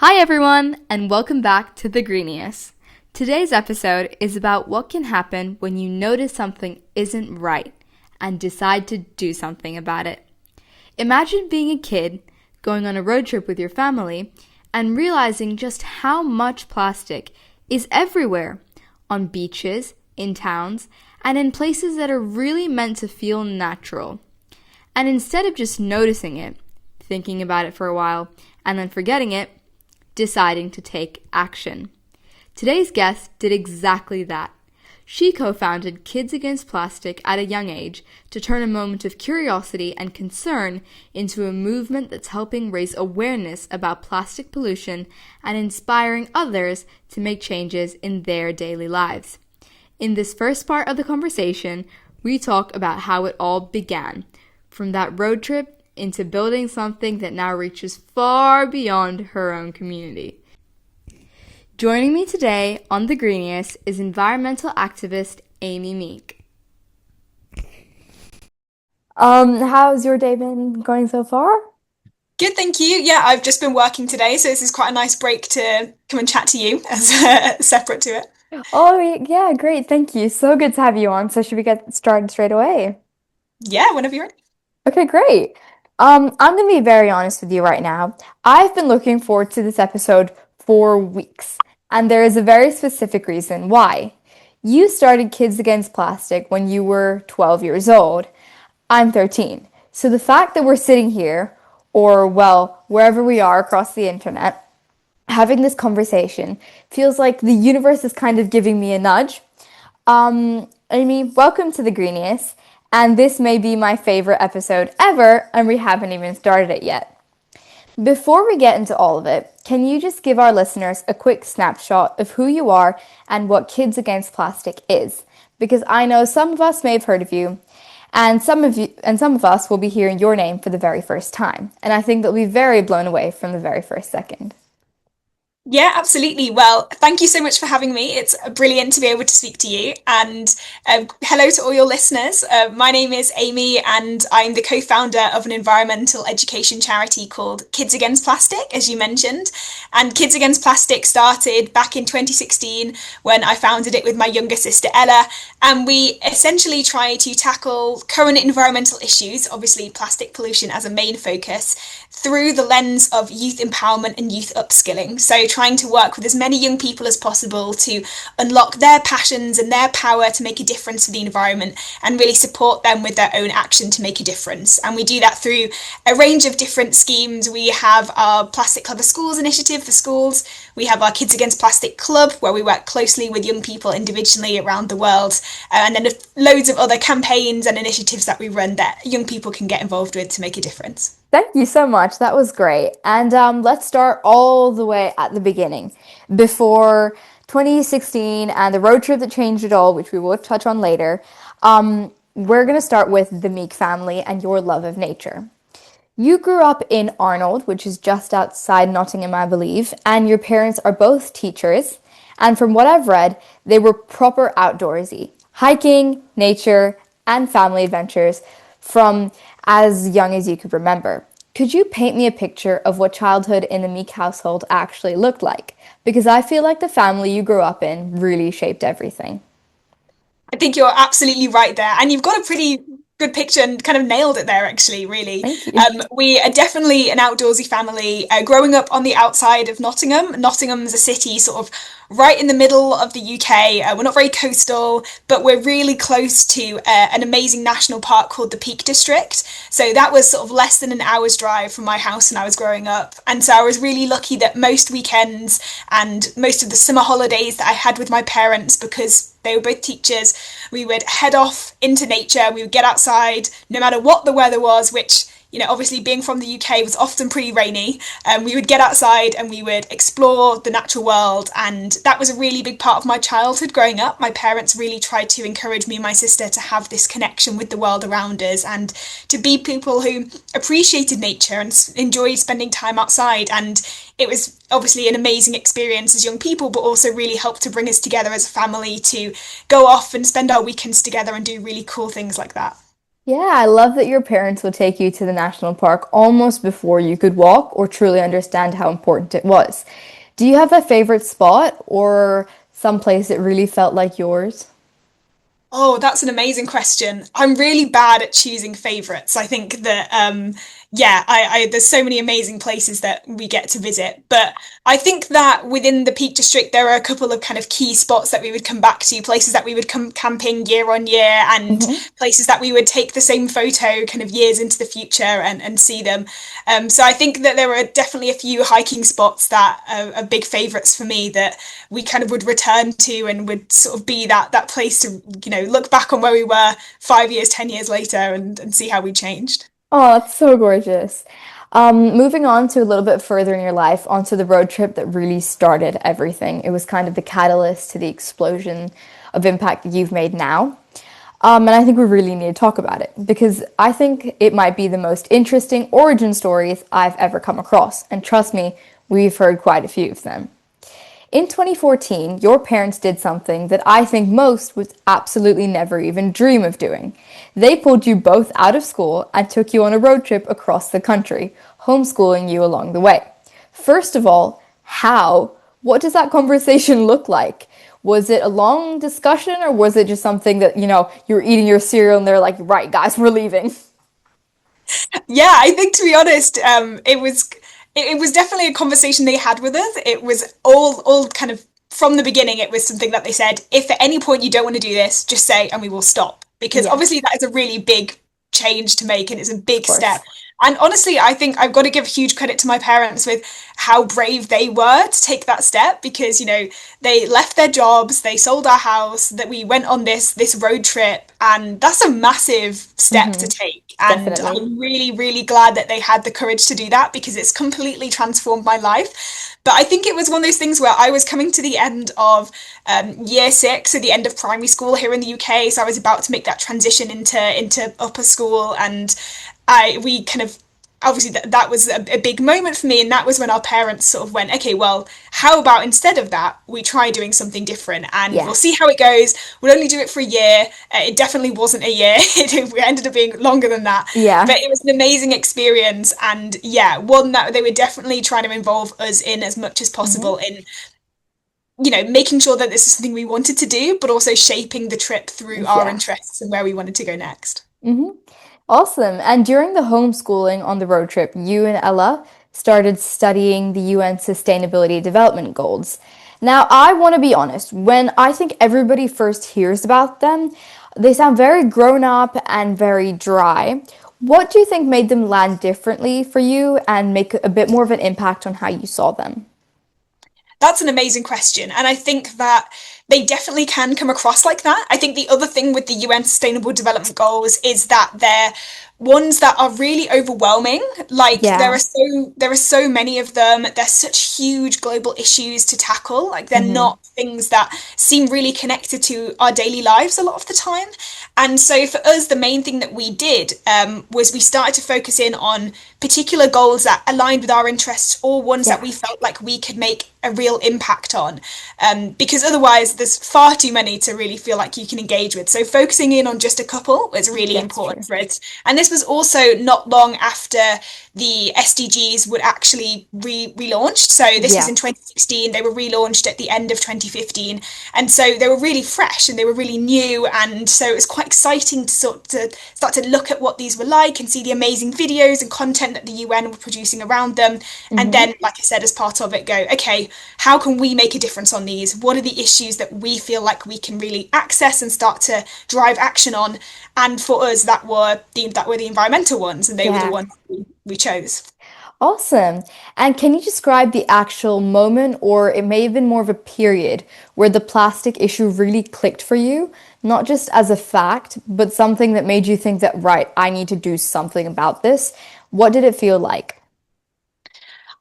Hi everyone, and welcome back to the Greenius. Today's episode is about what can happen when you notice something isn't right and decide to do something about it. Imagine being a kid, going on a road trip with your family, and realizing just how much plastic is everywhere, on beaches, in towns, and in places that are really meant to feel natural. And instead of just noticing it, thinking about it for a while, and then forgetting it, deciding to take action. Today's guest did exactly that. She co-founded Kids Against Plastic at a young age to turn a moment of curiosity and concern into a movement that's helping raise awareness about plastic pollution and inspiring others to make changes in their daily lives. In this first part of the conversation, we talk about how it all began, from that road trip into building something that now reaches far beyond her own community. Joining me today on The Greenius is environmental activist Amy Meek. How's your day been going so far? Good, thank you. Yeah, I've just been working today, so this is quite a nice break to come and chat to you as separate to it. Oh, yeah, great. Thank you. So good to have you on. So should we get started straight away? Yeah, whenever you're ready. Okay, great. I'm gonna be very honest with you right now. I've been looking forward to this episode for weeks, and there is a very specific reason why. You started Kids Against Plastic when you were 12 years old. I'm 13. So the fact that we're sitting here, or well, wherever we are across the internet, having this conversation feels like the universe is kind of giving me a nudge. Amy, welcome to the Greeniest, and this may be my favorite episode ever, and we haven't even started it yet. Before we get into all of it, can you just give our listeners a quick snapshot of who you are and what Kids Against Plastic is? Because I know some of us may have heard of you, and some of us will be hearing your name for the very first time, and I think they'll be very blown away from the very first second. Yeah, absolutely. Well, thank you so much for having me. It's brilliant to be able to speak to you. And hello to all your listeners. My name is Amy, and I'm the co-founder of an environmental education charity called Kids Against Plastic, as you mentioned. And Kids Against Plastic started back in 2016 when I founded it with my younger sister Ella. And we essentially try to tackle current environmental issues, obviously plastic pollution as a main focus, through the lens of youth empowerment and youth upskilling. So trying to work with as many young people as possible to unlock their passions and their power to make a difference for the environment and really support them with their own action to make a difference. And we do that through a range of different schemes. We have our Plastic Clever Schools initiative for schools. We have our Kids Against Plastic Club, where we work closely with young people individually around the world. And then loads of other campaigns and initiatives that we run that young people can get involved with to make a difference. Thank you so much. That was great. And let's start all the way at the beginning, before 2016 and the road trip that changed it all, which we will touch on later. We're going to start with the Meek family and your love of nature. You grew up in Arnold, which is just outside Nottingham, I believe, and your parents are both teachers. And from what I've read, they were proper outdoorsy, hiking, nature, and family adventures from as young as you could remember. Could you paint me a picture of what childhood in the Meek household actually looked like? Because I feel like the family you grew up in really shaped everything. I think you're absolutely right there. And you've got a pretty good picture and kind of nailed it there, actually, really. Thank you. We are definitely an outdoorsy family. Growing up on the outside of Nottingham, Nottingham's a city sort of right in the middle of the UK. We're not very coastal, but we're really close to an amazing national park called the Peak District. So that was sort of less than an hour's drive from my house when I was growing up. And so I was really lucky that most weekends and most of the summer holidays that I had with my parents, because they were both teachers, we would head off into nature. We would get outside no matter what the weather was, which, you know, obviously being from the UK was often pretty rainy. We would get outside and we would explore the natural world. And that was a really big part of my childhood growing up. My parents really tried to encourage me and my sister to have this connection with the world around us and to be people who appreciated nature and enjoyed spending time outside. And it was obviously an amazing experience as young people, but also really helped to bring us together as a family to go off and spend our weekends together and do really cool things like that. Yeah, I love that your parents would take you to the national park almost before you could walk or truly understand how important it was. Do you have a favorite spot or some place that really felt like yours? Oh, that's an amazing question. I'm really bad at choosing favorites. I think that yeah, I there's so many amazing places that we get to visit. But I think that within the Peak District there are a couple of kind of key spots that we would come back to, places that we would come camping year on year and Hmm. places that we would take the same photo kind of years into the future and see them. So I think that there are definitely a few hiking spots that are big favorites for me that we kind of would return to and would sort of be that place to, look back on where we were 5 years, 10 years later and see how we changed. Oh, it's so gorgeous. Moving on to a little bit further in your life, onto the road trip that really started everything. It was kind of the catalyst to the explosion of impact that you've made now. And I think we really need to talk about it because I think it might be the most interesting origin stories I've ever come across. And trust me, we've heard quite a few of them. In 2014, your parents did something that I think most would absolutely never even dream of doing. They pulled you both out of school and took you on a road trip across the country, homeschooling you along the way. First of all, how? What does that conversation look like? Was it a long discussion or was it just something that, you were eating your cereal and they're like, right, guys, we're leaving? Yeah, I think to be honest, it was definitely a conversation they had with us. It was all kind of from the beginning. It was something that they said, if at any point you don't want to do this, just say and we will stop. Because Yeah, obviously that is a really big change to make and it's a of big step. course. And honestly, I think I've got to give huge credit to my parents with how brave they were to take that step because, they left their jobs, they sold our house, that we went on this road trip, and that's a massive step to Hmm. take. And Definitely. I'm really, really glad that they had the courage to do that because it's completely transformed my life. But I think it was one of those things where I was coming to the end of year six, so the end of primary school here in the UK. So I was about to make that transition into upper school, and we kind of obviously that was a big moment for me, and that was when our parents sort of went, okay, well, how about instead of that we try doing something different and Yeah. we'll see how it goes. We'll only do it for a year. It definitely wasn't a year. It ended up being longer than that, but Yeah. it was an amazing experience, and yeah, one that they were definitely trying to involve us in as much as possible Hmm. in making sure that this is something we wanted to do, but also shaping the trip through our Yeah. interests and where we wanted to go next. Hmm. Awesome. And during the homeschooling on the road trip, you and Ella started studying the UN Sustainability Development Goals. Now, I want to be honest, when I think everybody first hears about them, they sound very grown up and very dry. What do you think made them land differently for you and make a bit more of an impact on how you saw them? That's an amazing question. And I think that they definitely can come across like that. I think the other thing with the UN Sustainable Development Goals is that they're ones that are really overwhelming. Like Yeah. there are so many of them. They're such huge global issues to tackle. Like they're Hmm. not things that seem really connected to our daily lives a lot of the time. And so for us, the main thing that we did was we started to focus in on particular goals that aligned with our interests or ones that Yeah. we felt like we could make a real impact on. Because otherwise, there's far too many to really feel like you can engage with. So focusing in on just a couple was really That's important true. for us. And this was also not long after the SDGs would actually relaunched. So this was Yeah. in 2016. They were relaunched at the end of 2015, and so they were really fresh and they were really new. And so it was quite exciting to start to look at what these were like and see the amazing videos and content that the UN were producing around them. And Hmm. then, like I said, as part of it, go, okay, how can we make a difference on these? What are the issues that we feel like we can really access and start to drive action on? And for us, that were the environmental ones, and they were the Yeah. ones we chose. Awesome. And can you describe the actual moment, or it may have been more of a period, where the plastic issue really clicked for you? Not just as a fact, but something that made you think that, right, I need to do something about this. What did it feel like?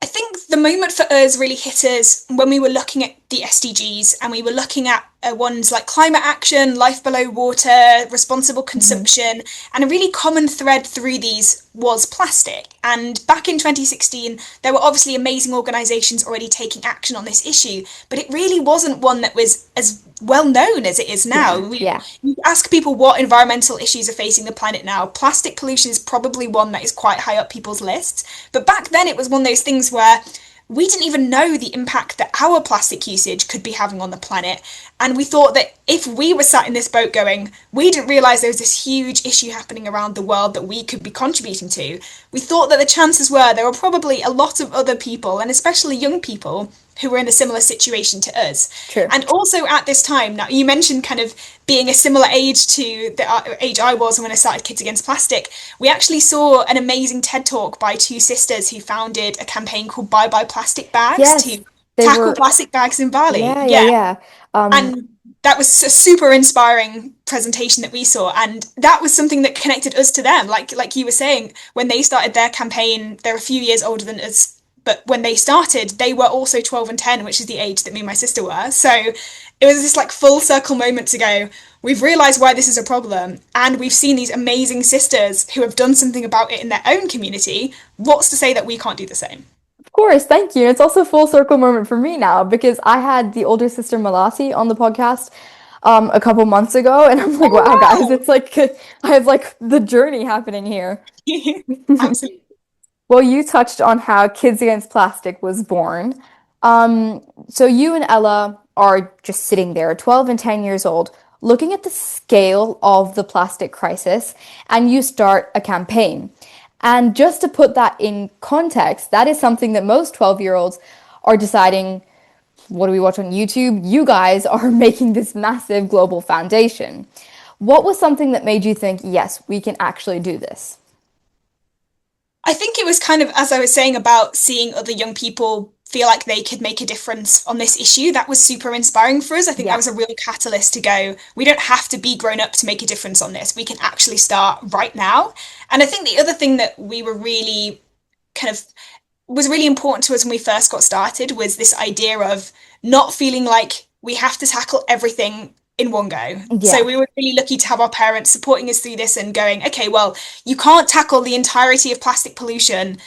I think the moment for us really hit us when we were looking at the SDGs, and we were looking at ones like climate action, life below water, responsible Hmm. consumption, and a really common thread through these was plastic. And back in 2016, there were obviously amazing organisations already taking action on this issue, but it really wasn't one that was as well known as it is now. Yeah, yeah. You ask people what environmental issues are facing the planet now, plastic pollution is probably one that is quite high up people's lists. But back then, it was one of those things where we didn't even know the impact that our plastic usage could be having on the planet. And we thought that if we were sat in this boat going, we didn't realise there was this huge issue happening around the world that we could be contributing to. We thought that the chances were there were probably a lot of other people, and especially young people, who were in a similar situation to us. True. And also at this time, now you mentioned kind of being a similar age to the age I was when I started Kids Against Plastic. We actually saw an amazing TED talk by two sisters who founded a campaign called Bye Bye Plastic Bags Yes, to they tackle were. plastic bags in Bali. Yeah, yeah, Yeah. yeah. And that was a super inspiring presentation that we saw, and that was something that connected us to them. Like you were saying, when they started their campaign, they're a few years older than us, but when they started, they were also 12 and 10, which is the age that me and my sister were. So it was this like full circle moment to go, we've realized why this is a problem, and we've seen these amazing sisters who have done something about it in their own community. What's to say that we can't do the same? Of course, thank you. It's also a full circle moment for me now because I had the older sister Malati on the podcast a couple months ago, and I'm like, wow, guys, Oh it's like I have like the journey happening here. wow. Absolutely. Well, you touched on how Kids Against Plastic was born. So you and Ella are just sitting there, 12 and 10 years old, looking at the scale of the plastic crisis, and you start a campaign. And just to put that in context, that is something that most 12-year-olds are deciding, what do we watch on YouTube? You guys are making this massive global foundation. What was something that made you think, yes, we can actually do this? I think it was kind of, as I was saying, about seeing other young people feel like they could make a difference on this issue. That was super inspiring for us. I think that Yeah, was a real catalyst to go, we don't have to be grown up to make a difference on this. We can actually start right now. And I think the other thing that we were really kind of was really important to us when we first got started was this idea of not feeling like we have to tackle everything in one go. So yeah, we were really lucky to have our parents supporting us through this and going, okay, well, you can't tackle the entirety of plastic pollution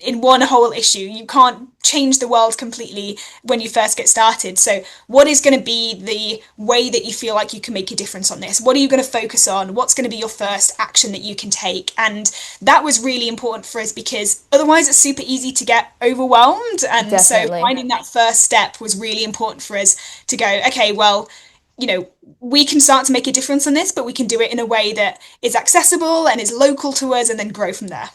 in one whole issue. You can't change the world completely when you first get started. So, what is going to be the way that you feel like you can make a difference on this? What are you going to focus on? What's going to be your first action that you can take? And that was really important for us because otherwise it's super easy to get overwhelmed. And so, definitely. finding that first step was really important for us to go, okay, well, we can start to make a difference on this, but we can do it in a way that is accessible and is local to us and then grow from there.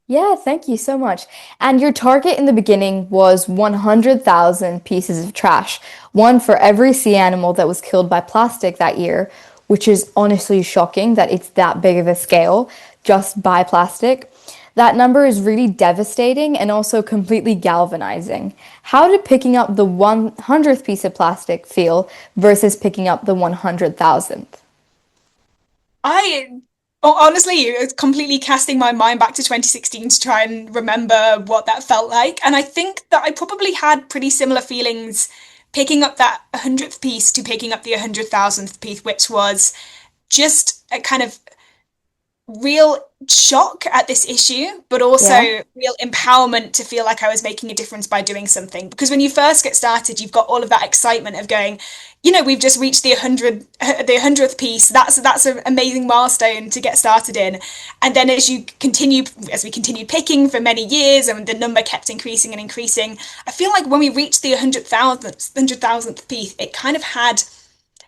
Yeah, thank you so much. And your target in the beginning was 100,000 pieces of trash, one for every sea animal that was killed by plastic that year, which is honestly shocking that it's that big of a scale just by plastic. That number is really devastating and also completely galvanizing. How did picking up the 100th piece of plastic feel versus picking up the 100,000th? I honestly, it's completely casting my mind back to 2016 to try and remember what that felt like. And I think that I probably had pretty similar feelings picking up that 100th piece to picking up the 100,000th piece, which was just a kind of real shock at this issue, but also Yeah. real empowerment to feel like I was making a difference by doing something. Because when you first get started, you've got all of that excitement of going, we've just reached the 100th piece. That's an amazing milestone to get started in. And then as we continued picking for many years, and the number kept increasing and increasing, I feel like when we reached the 100,000th piece, it kind of had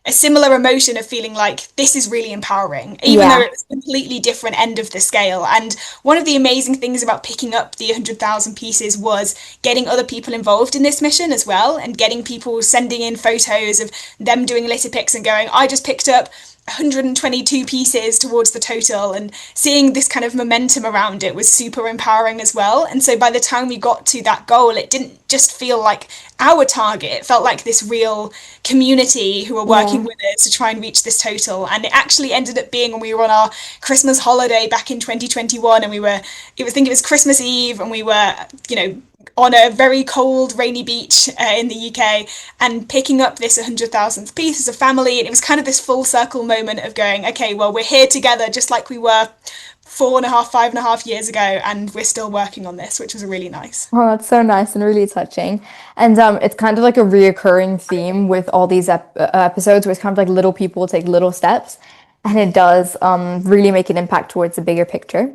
a similar emotion of feeling like this is really empowering, even though Yeah. it was a completely different end of the scale. And one of the amazing things about picking up the 100,000 pieces was getting other people involved in this mission as well, and getting people sending in photos of them doing litter picks and going, I just picked up 122 pieces towards the total, and seeing this kind of momentum around it was super empowering as well. And so by the time we got to that goal, it didn't just feel like our target, it felt like this real community who were working Yeah. with us to try and reach this total. And it actually ended up being when we were on our Christmas holiday back in 2021, and I think it was Christmas Eve, and we were on a very cold, rainy beach in the UK and picking up this 100,000th piece as a family. And it was kind of this full circle moment of going, okay, well, we're here together just like we were 4.5, 5.5 years ago, and we're still working on this, which was really nice. Oh, that's so nice and really touching. And it's kind of like a reoccurring theme with all these episodes where it's kind of like little people take little steps, and it does really make an impact towards the bigger picture.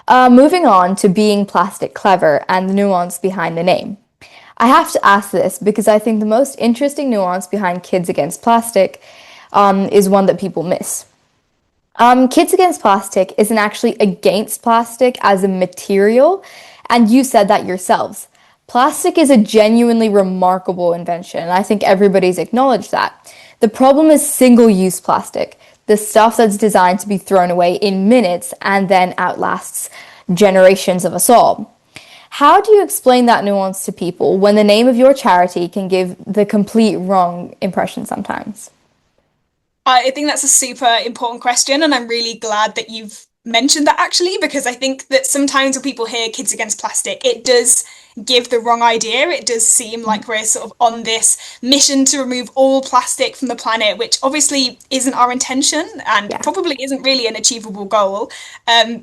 Moving on to being plastic clever and the nuance behind the name. I have to ask this because I think the most interesting nuance behind Kids Against Plastic is one that people miss. Kids Against Plastic isn't actually against plastic as a material, and you said that yourselves. Plastic is a genuinely remarkable invention, and I think everybody's acknowledged that. The problem is single-use plastic, the stuff that's designed to be thrown away in minutes and then outlasts generations of us all. How do you explain that nuance to people when the name of your charity can give the complete wrong impression sometimes? I think that's a super important question, and I'm really glad that you've mentioned that actually, because I think that sometimes when people hear Kids Against Plastic, it does give the wrong idea. It does seem like we're sort of on this mission to remove all plastic from the planet, which obviously isn't our intention and Yeah. probably isn't really an achievable goal,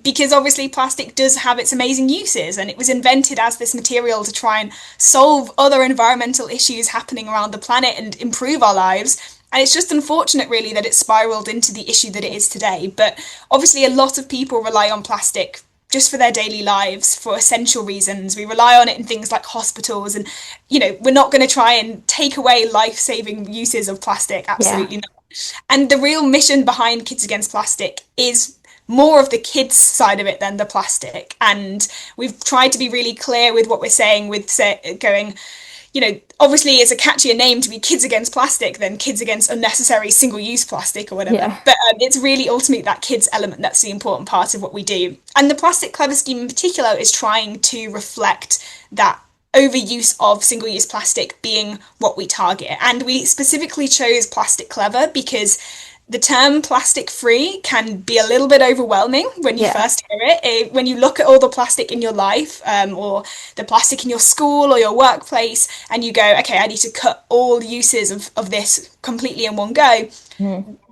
because obviously plastic does have its amazing uses, and it was invented as this material to try and solve other environmental issues happening around the planet and improve our lives. And it's just unfortunate, really, that it spiraled into the issue that it is today. But obviously, a lot of people rely on plastic just for their daily lives for essential reasons. We rely on it in things like hospitals. And, we're not going to try and take away life saving uses of plastic. Yeah. Absolutely not. And the real mission behind Kids Against Plastic is more of the kids side of it than the plastic. And we've tried to be really clear with what we're saying, with going, obviously it's a catchier name to be Kids Against Plastic than Kids Against Unnecessary Single-Use Plastic or whatever. Yeah. But it's really ultimately that kids element that's the important part of what we do. And the Plastic Clever scheme in particular is trying to reflect that overuse of single-use plastic being what we target. And we specifically chose Plastic Clever because the term plastic free can be a little bit overwhelming when you Yeah. first hear it. When you look at all the plastic in your life, or the plastic in your school or your workplace, and you go, okay, I need to cut all uses of this completely in one go,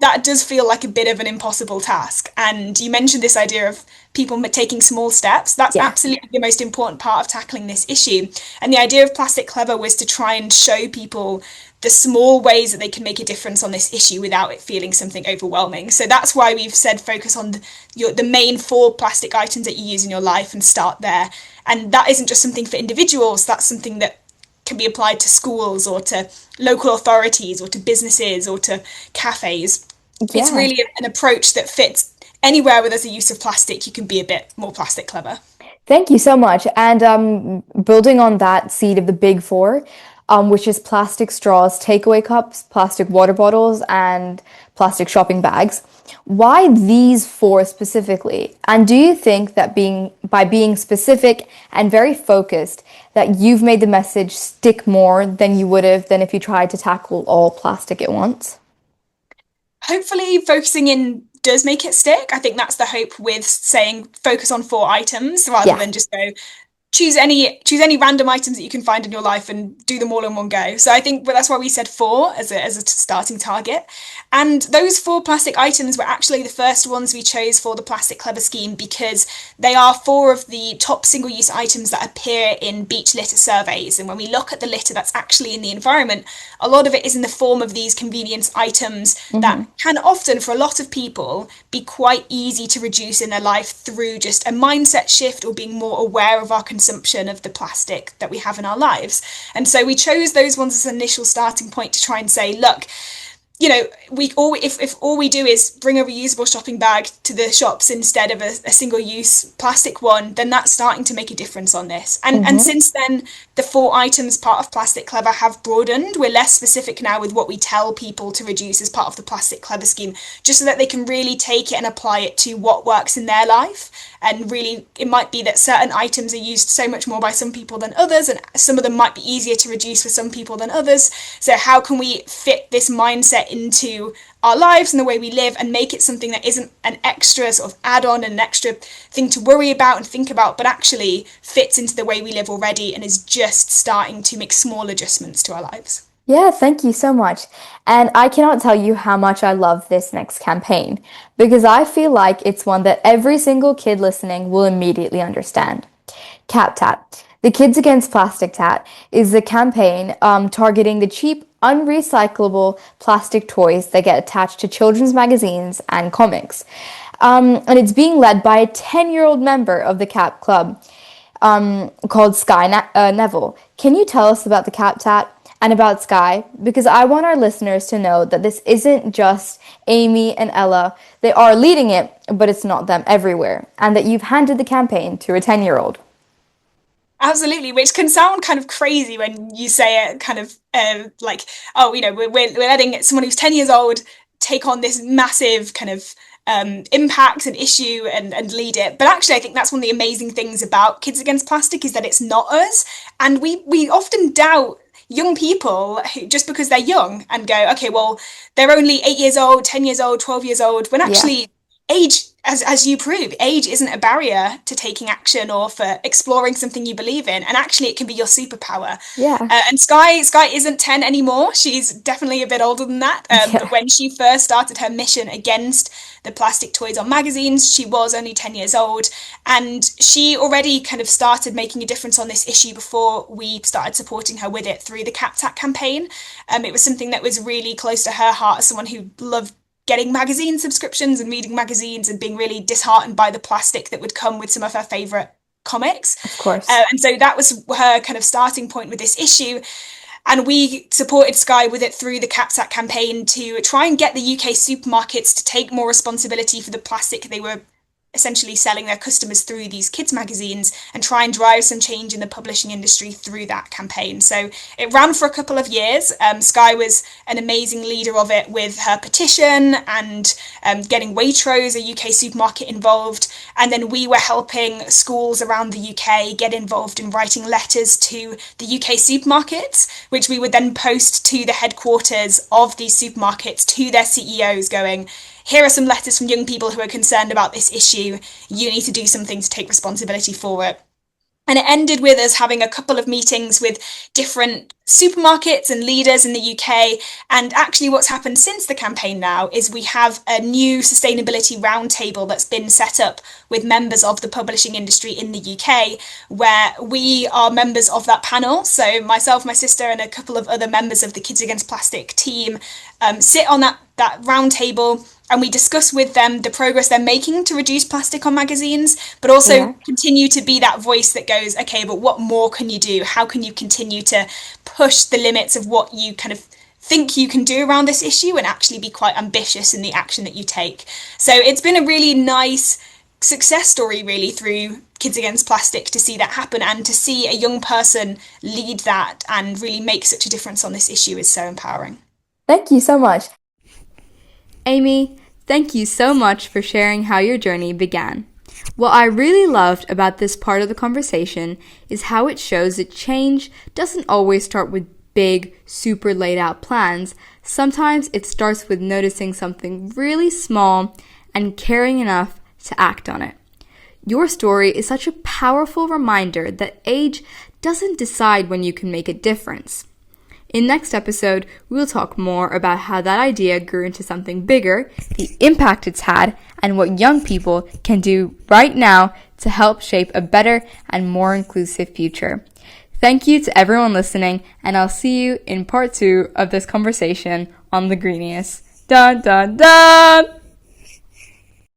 that does feel like a bit of an impossible task. And you mentioned this idea of people taking small steps. That's Yeah. absolutely the most important part of tackling this issue. And the idea of Plastic Clever was to try and show people the small ways that they can make a difference on this issue without it feeling something overwhelming. So that's why we've said focus on the main 4 plastic items that you use in your life and start there. And that isn't just something for individuals, that's something that can be applied to schools or to local authorities or to businesses or to cafes. It's Yeah. really an approach that fits anywhere where there's a use of plastic. You can be a bit more plastic clever. Thank you so much. And building on that seed of the big four, which is plastic straws, takeaway cups, plastic water bottles, and plastic shopping bags. Why these four specifically? And do you think that by being specific and very focused, that you've made the message stick more than you would have than if you tried to tackle all plastic at once? Hopefully, focusing in does make it stick. I think that's the hope with saying focus on 4 items rather Yeah. than just go choose any random items that you can find in your life and do them all in one go. So I think that's why we said 4 as a starting target. And those 4 plastic items were actually the first ones we chose for the Plastic Clever scheme because they are 4 of the top single-use items that appear in beach litter surveys. And when we look at the litter that's actually in the environment, a lot of it is in the form of these convenience items that can often, for a lot of people, be quite easy to reduce in their life through just a mindset shift or being more aware of our consumption of the plastic that we have in our lives. And so we chose those ones as an initial starting point to try and say, look, if all we do is bring a reusable shopping bag to the shops instead of a single-use plastic one, then that's starting to make a difference on this. And since then, the 4 items part of Plastic Clever have broadened. We're less specific now with what we tell people to reduce as part of the Plastic Clever scheme, just so that they can really take it and apply it to what works in their life. And really, it might be that certain items are used so much more by some people than others, and some of them might be easier to reduce for some people than others. So how can we fit this mindset into our lives and the way we live, and make it something that isn't an extra sort of add-on and an extra thing to worry about and think about, but actually fits into the way we live already and is just starting to make small adjustments to our lives. Yeah, thank you so much. And I cannot tell you how much I love this next campaign because I feel like it's one that every single kid listening will immediately understand. Cap Tat. The Kids Against Plastic Tat is the campaign targeting the cheap, unrecyclable plastic toys that get attached to children's magazines and comics. And it's being led by a 10-year-old member of the Cap Club called Neville. Can you tell us about the Cap Tat and about Sky? Because I want our listeners to know that this isn't just Amy and Ella. They are leading it, but it's not them everywhere. And that you've handed the campaign to a 10-year-old. Absolutely, which can sound kind of crazy when you say it kind of like, oh, we're letting someone who's 10 years old take on this massive kind of impact and issue and lead it. But actually, I think that's one of the amazing things about Kids Against Plastic is that it's not us. And we often doubt young people who, just because they're young, and go, okay, well, they're only 8 years old, 10 years old, 12 years old, when actually age, as you prove, age isn't a barrier to taking action or for exploring something you believe in, and actually it can be your superpower. And Sky isn't 10 anymore. She's definitely a bit older than that. But when she first started her mission against the plastic toys on magazines, she was only 10 years old, and she already kind of started making a difference on this issue before we started supporting her with it through the CapTat campaign. It was something that was really close to her heart as someone who loved getting magazine subscriptions and reading magazines and being really disheartened by the plastic that would come with some of her favourite comics. Of course. And so that was her kind of starting point with this issue. And we supported Sky with it through the CapSat campaign to try and get the UK supermarkets to take more responsibility for the plastic they were essentially selling their customers through these kids magazines, and try and drive some change in the publishing industry through that campaign. So it ran for a couple of years. Sky was an amazing leader of it with her petition and getting Waitrose, a UK supermarket, involved. And then we were helping schools around the UK get involved in writing letters to the UK supermarkets, which we would then post to the headquarters of these supermarkets, to their CEOs, going, here are some letters from young people who are concerned about this issue. You need to do something to take responsibility for it. And it ended with us having a couple of meetings with different supermarkets and leaders in the UK. And actually what's happened since the campaign now is we have a new sustainability roundtable that's been set up with members of the publishing industry in the UK, where we are members of that panel. So myself, my sister, and a couple of other members of the Kids Against Plastic team sit on that roundtable, and we discuss with them the progress they're making to reduce plastic on magazines, but also continue to be that voice that goes, okay, but what more can you do? How can you continue to push the limits of what you kind of think you can do around this issue, and actually be quite ambitious in the action that you take? So it's been a really nice success story, really, through Kids Against Plastic, to see that happen, and to see a young person lead that and really make such a difference on this issue is so empowering. Thank you so much. Amy, thank you so much for sharing how your journey began. What I really loved about this part of the conversation is how it shows that change doesn't always start with big, super laid out plans. Sometimes it starts with noticing something really small and caring enough to act on it. Your story is such a powerful reminder that age doesn't decide when you can make a difference. In next episode, we'll talk more about how that idea grew into something bigger, the impact it's had, and what young people can do right now to help shape a better and more inclusive future. Thank you to everyone listening, and I'll see you in part 2 of this conversation on the Greenius. Dun dun dun!